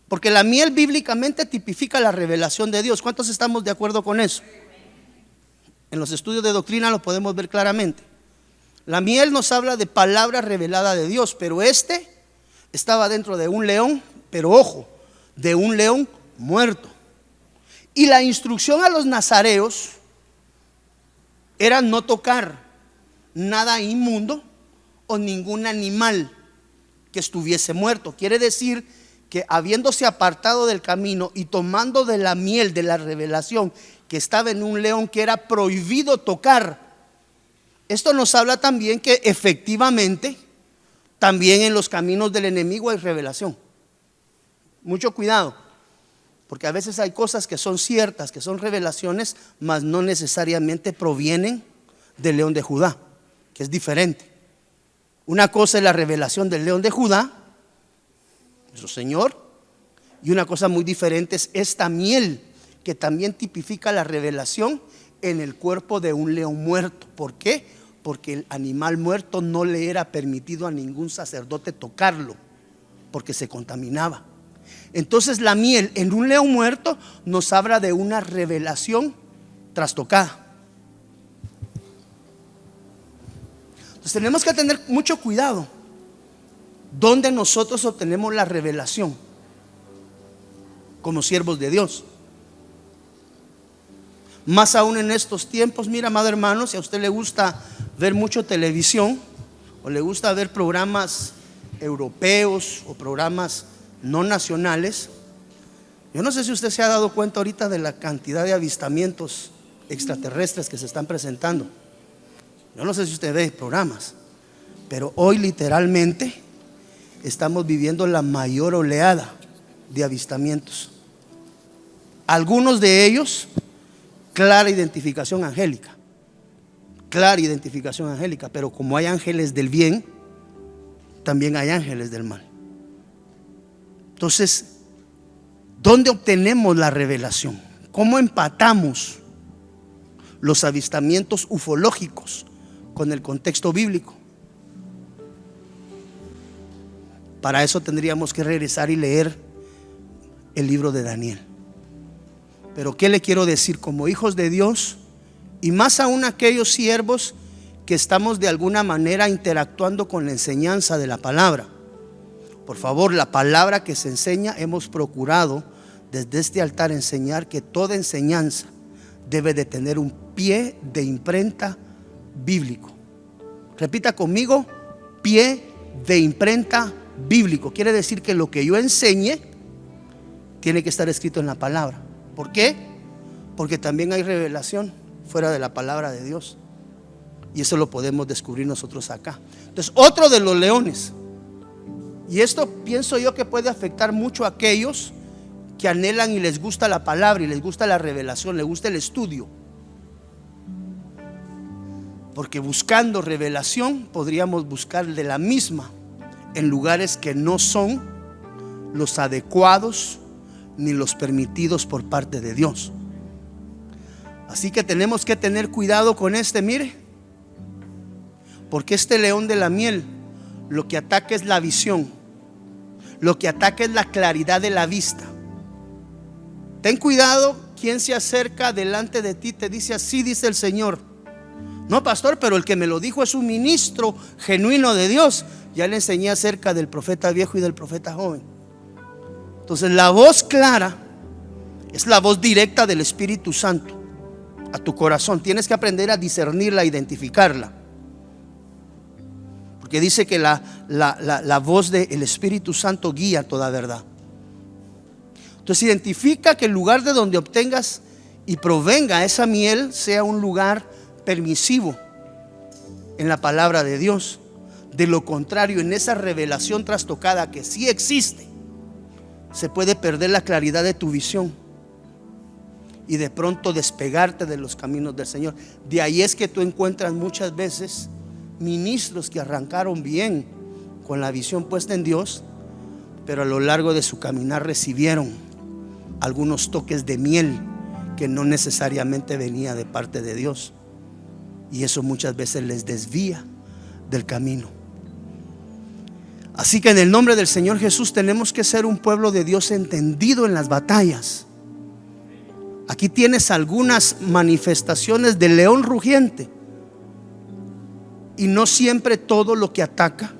porque la miel bíblicamente tipifica la revelación de Dios. ¿Cuántos estamos de acuerdo con eso? En los estudios de doctrina lo podemos ver claramente. La miel nos habla de palabra revelada de Dios, pero este estaba dentro de un león, pero ojo, de un león muerto. Y la instrucción a los nazareos era no tocar nada inmundo o ningún animal que estuviese muerto. Quiere decir que habiéndose apartado del camino y tomando de la miel de la revelación que estaba en un león que era prohibido tocar, esto nos habla también que efectivamente también en los caminos del enemigo hay revelación. Mucho cuidado, porque a veces hay cosas que son ciertas, que son revelaciones, mas no necesariamente provienen del león de Judá, que es diferente. Una cosa es la revelación del león de Judá, nuestro Señor, y una cosa muy diferente es esta miel que también tipifica la revelación en el cuerpo de un león muerto. ¿Por qué? Porque el animal muerto no le era permitido a ningún sacerdote tocarlo, porque se contaminaba. Entonces la miel en un león muerto nos habla de una revelación trastocada. Entonces tenemos que tener mucho cuidado donde nosotros obtenemos la revelación como siervos de Dios. Más aún en estos tiempos. Mira, amado hermano, si a usted le gusta ver mucho televisión o le gusta ver programas europeos o programas no nacionales, yo no sé si usted se ha dado cuenta ahorita de la cantidad de avistamientos extraterrestres que se están presentando. Yo no sé si usted ve programas, pero hoy literalmente estamos viviendo la mayor oleada de avistamientos. Algunos de ellos, clara identificación angélica. Clara identificación angélica. Pero como hay ángeles del bien, también hay ángeles del mal. Entonces, ¿dónde obtenemos la revelación? ¿Cómo empatamos los avistamientos ufológicos con el contexto bíblico? Para eso tendríamos que regresar y leer el libro de Daniel. Pero ¿qué le quiero decir? Como hijos de Dios, y más aún aquellos siervos que estamos de alguna manera interactuando con la enseñanza de la palabra. Por favor, la palabra que se enseña, hemos procurado desde este altar enseñar que toda enseñanza debe de tener un pie de imprenta bíblico. Repita conmigo: pie de imprenta bíblico. Quiere decir que lo que yo enseñe tiene que estar escrito en la palabra. ¿Por qué? Porque también hay revelación fuera de la palabra de Dios, y eso lo podemos descubrir nosotros acá. Entonces, otro de los leones, y esto pienso yo que puede afectar mucho a aquellos que anhelan y les gusta la palabra y les gusta la revelación, les gusta el estudio. Porque buscando revelación podríamos buscar de la misma en lugares que no son los adecuados ni los permitidos por parte de Dios. Así que tenemos que tener cuidado con mire, porque este león de la miel lo que ataca es la visión, lo que ataca es la claridad de la vista. Ten cuidado quien se acerca delante de ti, te dice: así dice el Señor. No, pastor, pero el que me lo dijo es un ministro genuino de Dios. Ya le enseñé acerca del profeta viejo y del profeta joven. Entonces, la voz clara es la voz directa del Espíritu Santo a tu corazón. Tienes que aprender a discernirla, a identificarla, porque dice que la voz del Espíritu Santo guía toda verdad. Entonces, identifica que el lugar de donde obtengas y provenga esa miel sea un lugar permisivo en la palabra de Dios. De lo contrario, en esa revelación trastocada que sí existe, se puede perder la claridad de tu visión y de pronto despegarte de los caminos del Señor. De ahí es que tú encuentras muchas veces ministros que arrancaron bien con la visión puesta en Dios, pero a lo largo de su caminar recibieron algunos toques de miel que no necesariamente venía de parte de Dios, y eso muchas veces les desvía del camino. Así que en el nombre del Señor Jesús tenemos que ser un pueblo de Dios entendido en las batallas. Aquí tienes algunas manifestaciones del león rugiente, y no siempre todo lo que ataca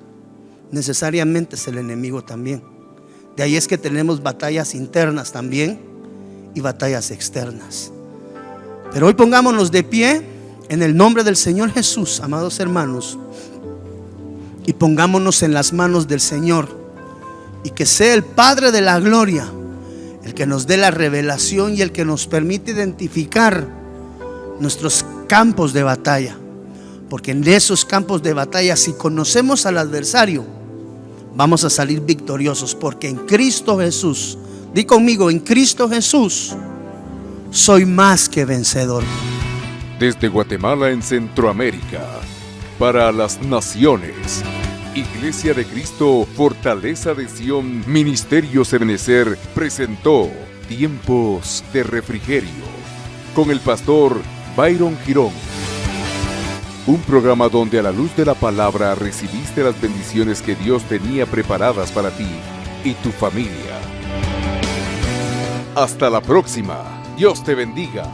necesariamente es el enemigo también. De ahí es que tenemos batallas internas también y batallas externas. Pero hoy pongámonos de pie en el nombre del Señor Jesús, amados hermanos, y pongámonos en las manos del Señor, y que sea el Padre de la gloria el que nos dé la revelación y el que nos permite identificar nuestros campos de batalla. Porque en esos campos de batalla, si conocemos al adversario, vamos a salir victoriosos. Porque en Cristo Jesús, di conmigo: en Cristo Jesús soy más que vencedor. Desde Guatemala en Centroamérica, para las naciones, Iglesia de Cristo, Fortaleza de Sion, Ministerio Ebenecer presentó Tiempos de Refrigerio con el pastor Byron Girón. Un programa donde a la luz de la palabra recibiste las bendiciones que Dios tenía preparadas para ti y tu familia. Hasta la próxima. Dios te bendiga.